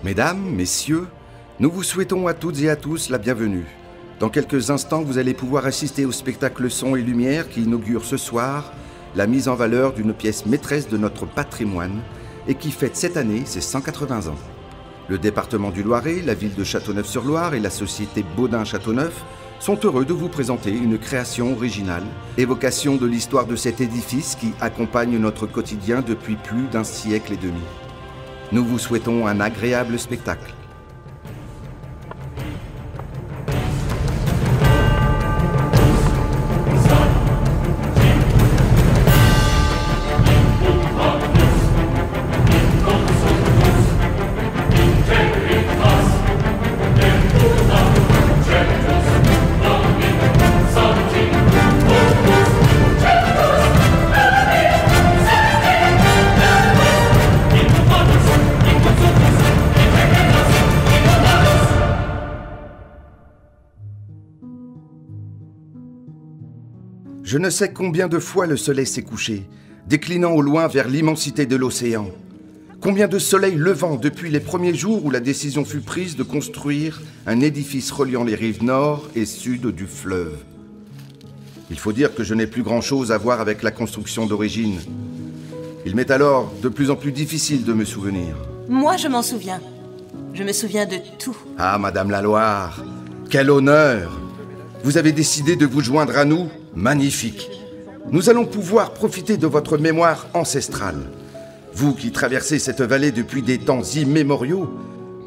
Mesdames, messieurs, nous vous souhaitons à toutes et à tous la bienvenue. Dans quelques instants, vous allez pouvoir assister au spectacle Son et Lumière qui inaugure ce soir la mise en valeur d'une pièce maîtresse de notre patrimoine et qui fête cette année ses 180 ans. Le département du Loiret, la ville de Châteauneuf-sur-Loire et la société Baudin-Châteauneuf sont heureux de vous présenter une création originale, évocation de l'histoire de cet édifice qui accompagne notre quotidien depuis plus d'un siècle et demi. Nous vous souhaitons un agréable spectacle. Je ne sais combien de fois le soleil s'est couché, déclinant au loin vers l'immensité de l'océan. Combien de soleils levant depuis les premiers jours où la décision fut prise de construire un édifice reliant les rives nord et sud du fleuve. Il faut dire que je n'ai plus grand-chose à voir avec la construction d'origine. Il m'est alors de plus en plus difficile de me souvenir. Moi, je m'en souviens. Je me souviens de tout. Ah, Madame Laloire, quel honneur! Vous avez décidé de vous joindre à nous? Magnifique. Nous allons pouvoir profiter de votre mémoire ancestrale. Vous qui traversez cette vallée depuis des temps immémoriaux,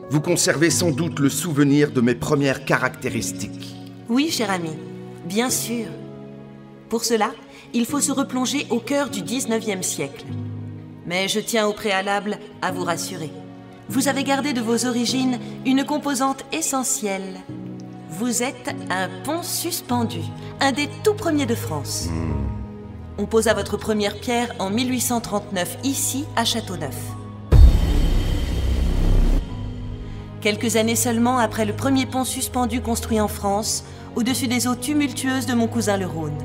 vous conservez sans doute le souvenir de mes premières caractéristiques. Oui, cher ami, bien sûr. Pour cela, il faut se replonger au cœur du 19e siècle. Mais je tiens au préalable à vous rassurer. Vous avez gardé de vos origines une composante essentielle. Vous êtes un pont suspendu, un des tout premiers de France. On posa votre première pierre en 1839, ici, à Châteauneuf. Quelques années seulement après le premier pont suspendu construit en France, au-dessus des eaux tumultueuses de mon cousin le Rhône.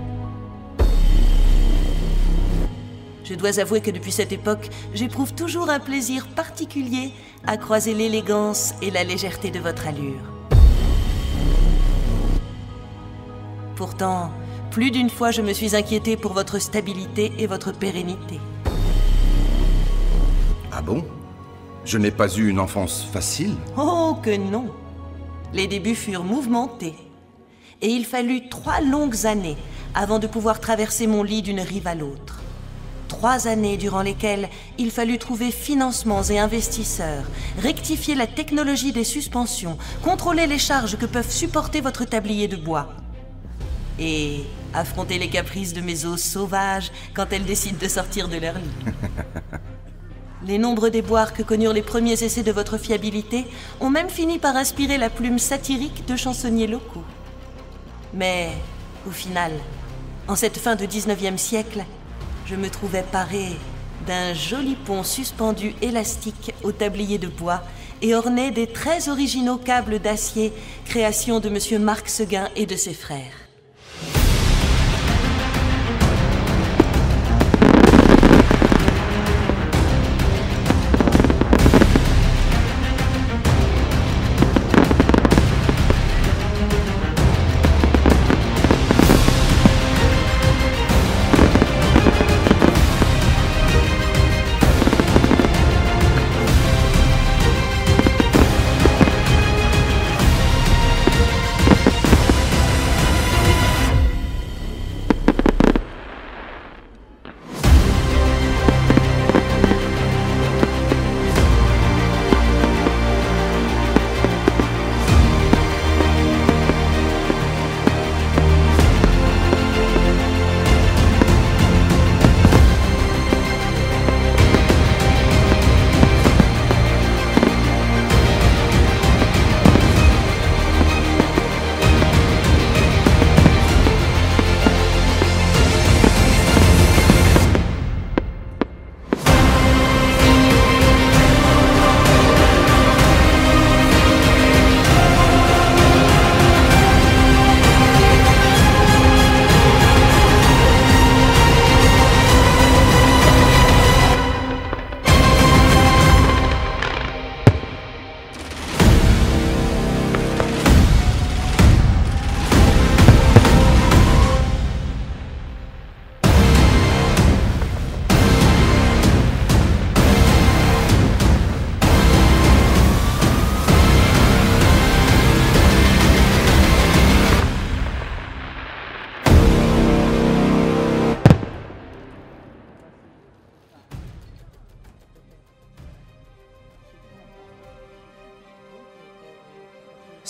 Je dois avouer que depuis cette époque, j'éprouve toujours un plaisir particulier à croiser l'élégance et la légèreté de votre allure. Pourtant, plus d'une fois, je me suis inquiétée pour votre stabilité et votre pérennité. Ah bon? Je n'ai pas eu une enfance facile? Oh que non! Les débuts furent mouvementés. Et il fallut 3 longues années avant de pouvoir traverser mon lit d'une rive à l'autre. 3 années durant lesquelles il fallut trouver financements et investisseurs, rectifier la technologie des suspensions, contrôler les charges que peuvent supporter votre tablier de bois. Et affronter les caprices de mes os sauvages quand elles décident de sortir de leur lit. Les nombreux déboires que connurent les premiers essais de votre fiabilité ont même fini par inspirer la plume satirique de chansonniers locaux. Mais, au final, en cette fin de 19e siècle, je me trouvais paré d'un joli pont suspendu élastique au tablier de bois et orné des très originaux câbles d'acier, création de M. Marc Seguin et de ses frères.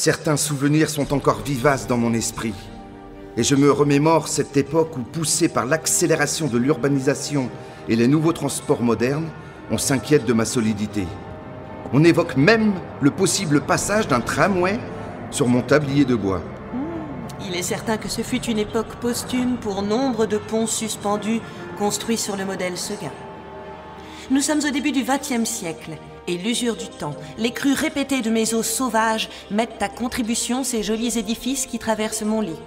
Certains souvenirs sont encore vivaces dans mon esprit. Et je me remémore cette époque où, poussé par l'accélération de l'urbanisation et les nouveaux transports modernes, on s'inquiète de ma solidité. On évoque même le possible passage d'un tramway sur mon tablier de bois. Il est certain que ce fut une époque posthume pour nombre de ponts suspendus construits sur le modèle Seguin. Nous sommes au début du XXe siècle, et l'usure du temps, les crues répétées de mes eaux sauvages mettent à contribution ces jolis édifices qui traversent mon lit.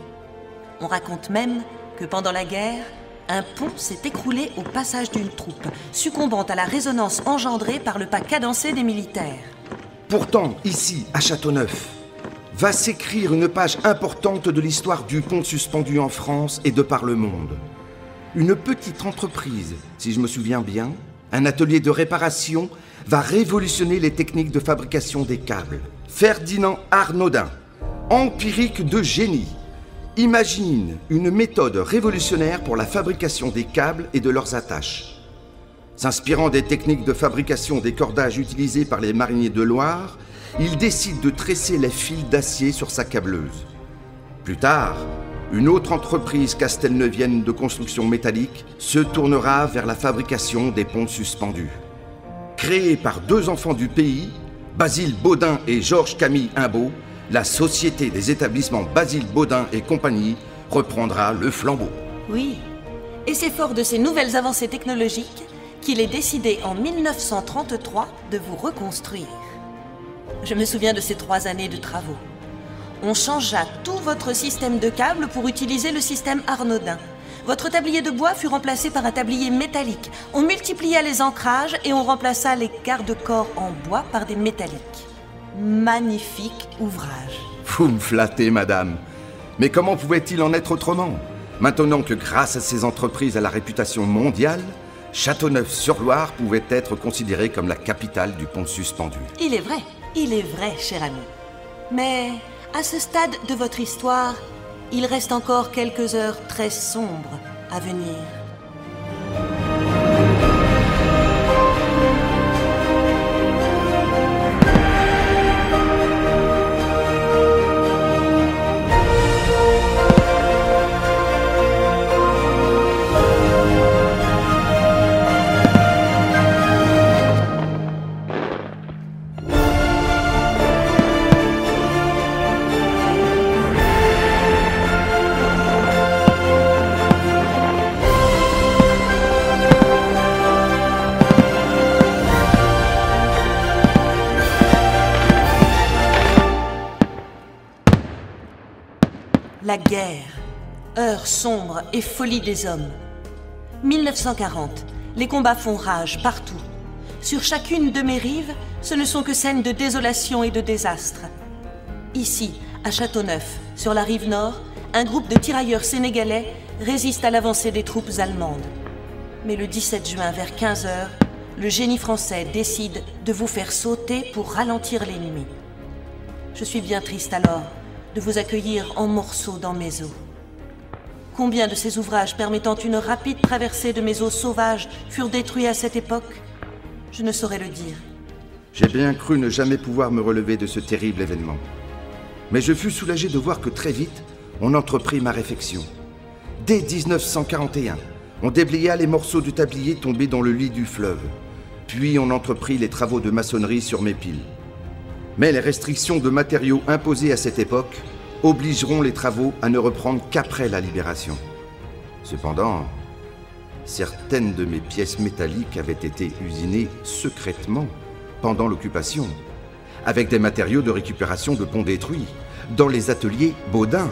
On raconte même que pendant la guerre, un pont s'est écroulé au passage d'une troupe, succombant à la résonance engendrée par le pas cadencé des militaires. Pourtant, ici, à Châteauneuf, va s'écrire une page importante de l'histoire du pont suspendu en France et de par le monde. Une petite entreprise, si je me souviens bien, un atelier de réparation, va révolutionner les techniques de fabrication des câbles. Ferdinand Arnaudin, empirique de génie, imagine une méthode révolutionnaire pour la fabrication des câbles et de leurs attaches. S'inspirant des techniques de fabrication des cordages utilisés par les mariniers de Loire, il décide de tresser les fils d'acier sur sa câbleuse. Plus tard, une autre entreprise castelneuvienne de construction métallique se tournera vers la fabrication des ponts suspendus. Créée par deux enfants du pays, Basile Baudin et Georges Camille Imbaud, la Société des établissements Basile Baudin et compagnie reprendra le flambeau. Oui, et c'est fort de ces nouvelles avancées technologiques qu'il est décidé en 1933 de vous reconstruire. Je me souviens de ces 3 années de travaux. On changea tout votre système de câbles pour utiliser le système Arnaudin. Votre tablier de bois fut remplacé par un tablier métallique. On multiplia les ancrages et on remplaça les garde-corps en bois par des métalliques. Magnifique ouvrage. Vous me flattez, madame. Mais comment pouvait-il en être autrement? Maintenant que grâce à ces entreprises à la réputation mondiale, Châteauneuf-sur-Loire pouvait être considérée comme la capitale du pont suspendu. Il est vrai, cher ami. Mais à ce stade de votre histoire, il reste encore quelques heures très sombres à venir. La guerre, heure sombre et folie des hommes. 1940, les combats font rage partout. Sur chacune de mes rives, ce ne sont que scènes de désolation et de désastre. Ici, à Châteauneuf, sur la rive nord, un groupe de tirailleurs sénégalais résiste à l'avancée des troupes allemandes. Mais le 17 juin vers 15 h, le génie français décide de vous faire sauter pour ralentir l'ennemi. Je suis bien triste alors de vous accueillir en morceaux dans mes eaux. Combien de ces ouvrages permettant une rapide traversée de mes eaux sauvages furent détruits à cette époque? Je ne saurais le dire. J'ai bien cru ne jamais pouvoir me relever de ce terrible événement. Mais je fus soulagé de voir que très vite, on entreprit ma réfection. Dès 1941, on déblaya les morceaux du tablier tombés dans le lit du fleuve. Puis on entreprit les travaux de maçonnerie sur mes piles. Mais les restrictions de matériaux imposées à cette époque obligeront les travaux à ne reprendre qu'après la libération. Cependant, certaines de mes pièces métalliques avaient été usinées secrètement pendant l'occupation, avec des matériaux de récupération de ponts détruits, dans les ateliers Baudin.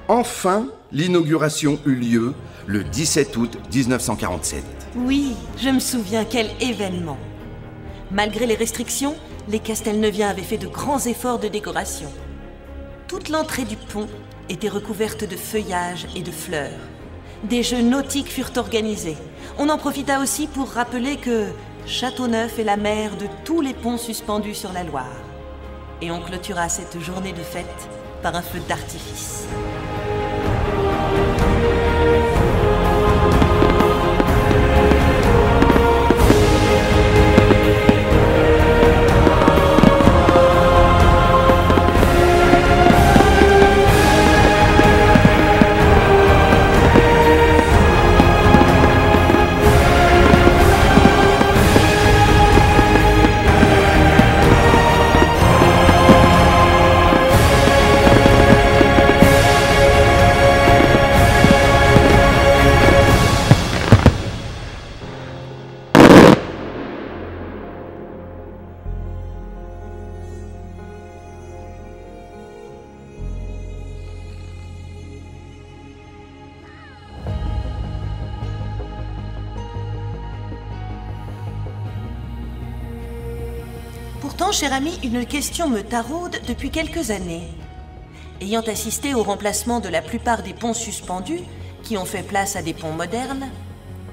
Enfin, l'inauguration eut lieu le 17 août 1947. Oui, je me souviens, quel événement! Malgré les restrictions, les Castelneuviens avaient fait de grands efforts de décoration. Toute l'entrée du pont était recouverte de feuillages et de fleurs. Des jeux nautiques furent organisés. On en profita aussi pour rappeler que Châteauneuf est la mère de tous les ponts suspendus sur la Loire. Et on clôtura cette journée de fête par un feu d'artifice. Pourtant, cher ami, une question me taraude depuis quelques années. Ayant assisté au remplacement de la plupart des ponts suspendus, qui ont fait place à des ponts modernes,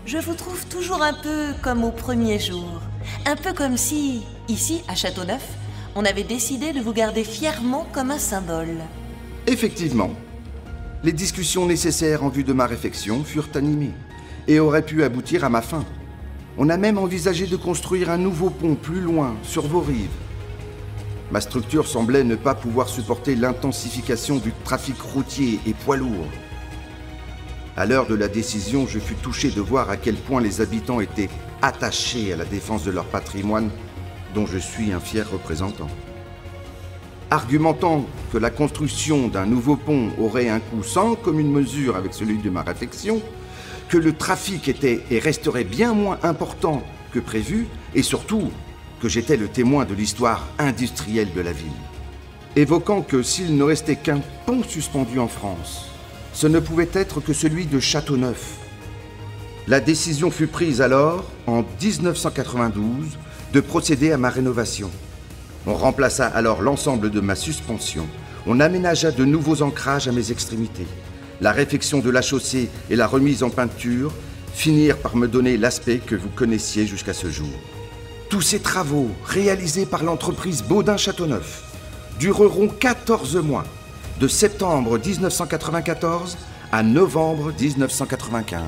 je vous trouve toujours un peu comme au premier jour. Un peu comme si, ici, à Châteauneuf, on avait décidé de vous garder fièrement comme un symbole. Effectivement, les discussions nécessaires en vue de ma réfection furent animées et auraient pu aboutir à ma fin. On a même envisagé de construire un nouveau pont plus loin, sur vos rives. Ma structure semblait ne pas pouvoir supporter l'intensification du trafic routier et poids lourds. À l'heure de la décision, je fus touché de voir à quel point les habitants étaient attachés à la défense de leur patrimoine, dont je suis un fier représentant. Argumentant que la construction d'un nouveau pont aurait un coût sans commune mesure avec celui de ma réfection, que le trafic était et resterait bien moins important que prévu, et surtout que j'étais le témoin de l'histoire industrielle de la ville. Évoquant que s'il ne restait qu'un pont suspendu en France, ce ne pouvait être que celui de Châteauneuf. La décision fut prise alors, en 1992, de procéder à ma rénovation. On remplaça alors l'ensemble de ma suspension. On aménagea de nouveaux ancrages à mes extrémités. La réfection de la chaussée et la remise en peinture finirent par me donner l'aspect que vous connaissiez jusqu'à ce jour. Tous ces travaux, réalisés par l'entreprise Baudin-Châteauneuf, dureront 14 mois, de septembre 1994 à novembre 1995.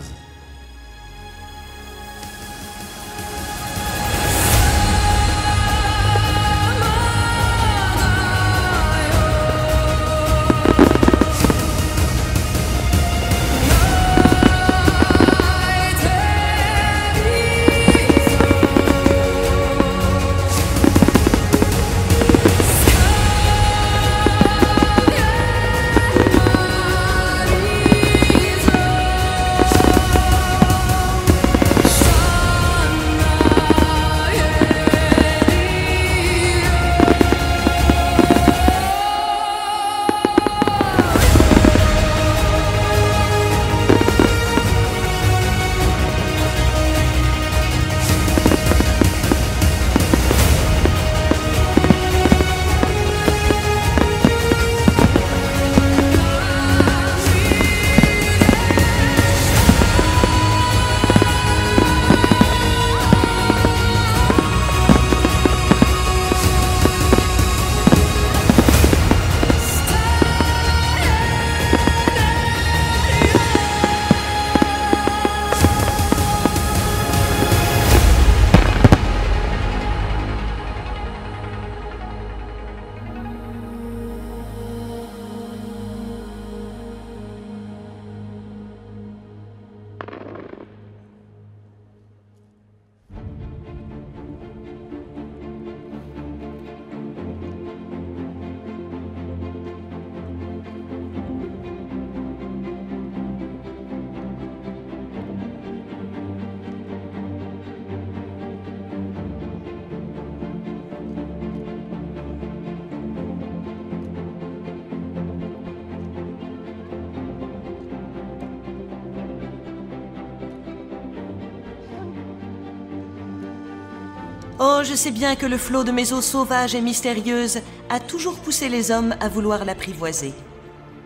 Oh, je sais bien que le flot de mes eaux sauvages et mystérieuses a toujours poussé les hommes à vouloir l'apprivoiser,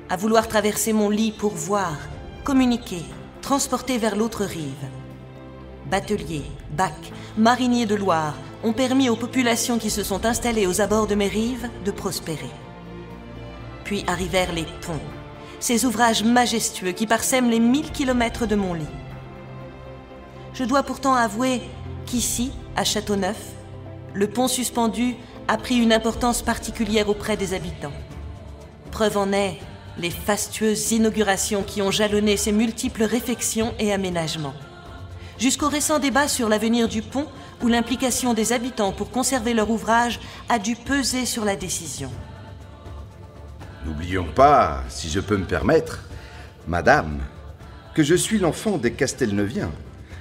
à vouloir traverser mon lit pour voir, communiquer, transporter vers l'autre rive. Bateliers, bacs, mariniers de Loire ont permis aux populations qui se sont installées aux abords de mes rives de prospérer. Puis arrivèrent les ponts, ces ouvrages majestueux qui parsèment les 1000 kilomètres de mon lit. Je dois pourtant avouer qu'ici, à Châteauneuf, le pont suspendu a pris une importance particulière auprès des habitants. Preuve en est les fastueuses inaugurations qui ont jalonné ces multiples réfections et aménagements. Jusqu'au récent débat sur l'avenir du pont, où l'implication des habitants pour conserver leur ouvrage a dû peser sur la décision. N'oublions pas, si je peux me permettre, madame, que je suis l'enfant des Castelneuviens,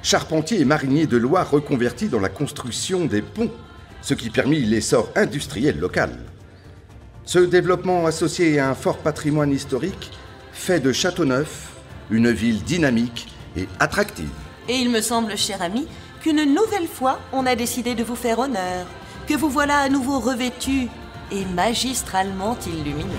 charpentier et marinier de Loire reconvertis dans la construction des ponts, ce qui permit l'essor industriel local. Ce développement associé à un fort patrimoine historique fait de Châteauneuf une ville dynamique et attractive. Et il me semble, cher ami, qu'une nouvelle fois, on a décidé de vous faire honneur, que vous voilà à nouveau revêtu et magistralement illuminé.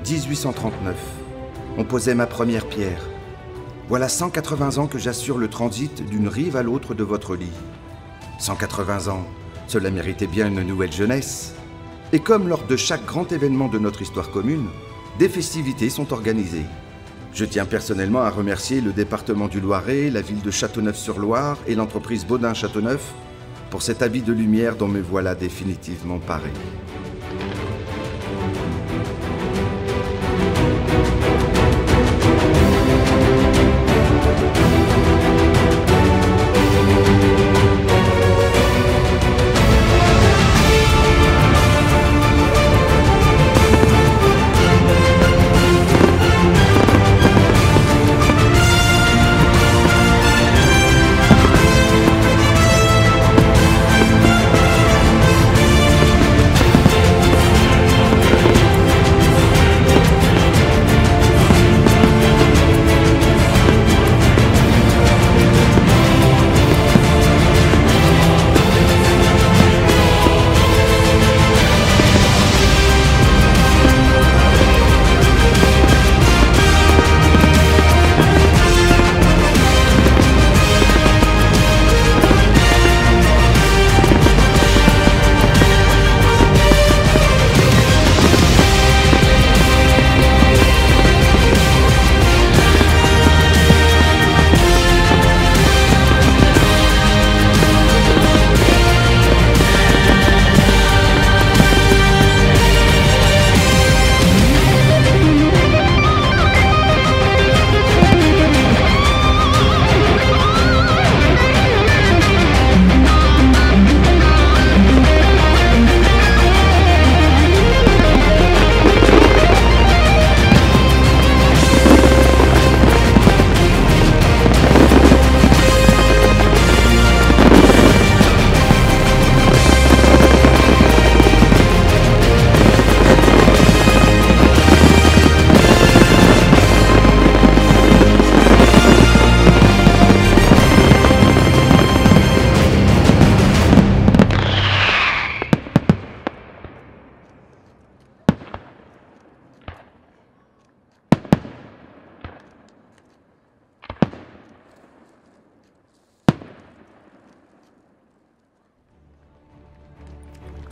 « 1839. On posait ma première pierre. Voilà 180 ans que j'assure le transit d'une rive à l'autre de votre lit. 180 ans, cela méritait bien une nouvelle jeunesse. Et comme lors de chaque grand événement de notre histoire commune, des festivités sont organisées. Je tiens personnellement à remercier le département du Loiret, la ville de Châteauneuf-sur-Loire et l'entreprise Baudin-Châteauneuf pour cet habit de lumière dont me voilà définitivement paré.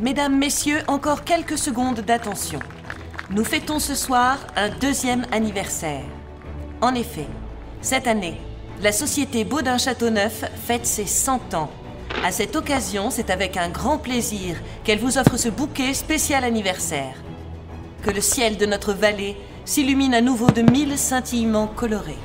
Mesdames, Messieurs, encore quelques secondes d'attention. Nous fêtons ce soir un deuxième anniversaire. En effet, cette année, la société Baudin-Châteauneuf fête ses 100 ans. À cette occasion, c'est avec un grand plaisir qu'elle vous offre ce bouquet spécial anniversaire. Que le ciel de notre vallée s'illumine à nouveau de 1000 scintillements colorés.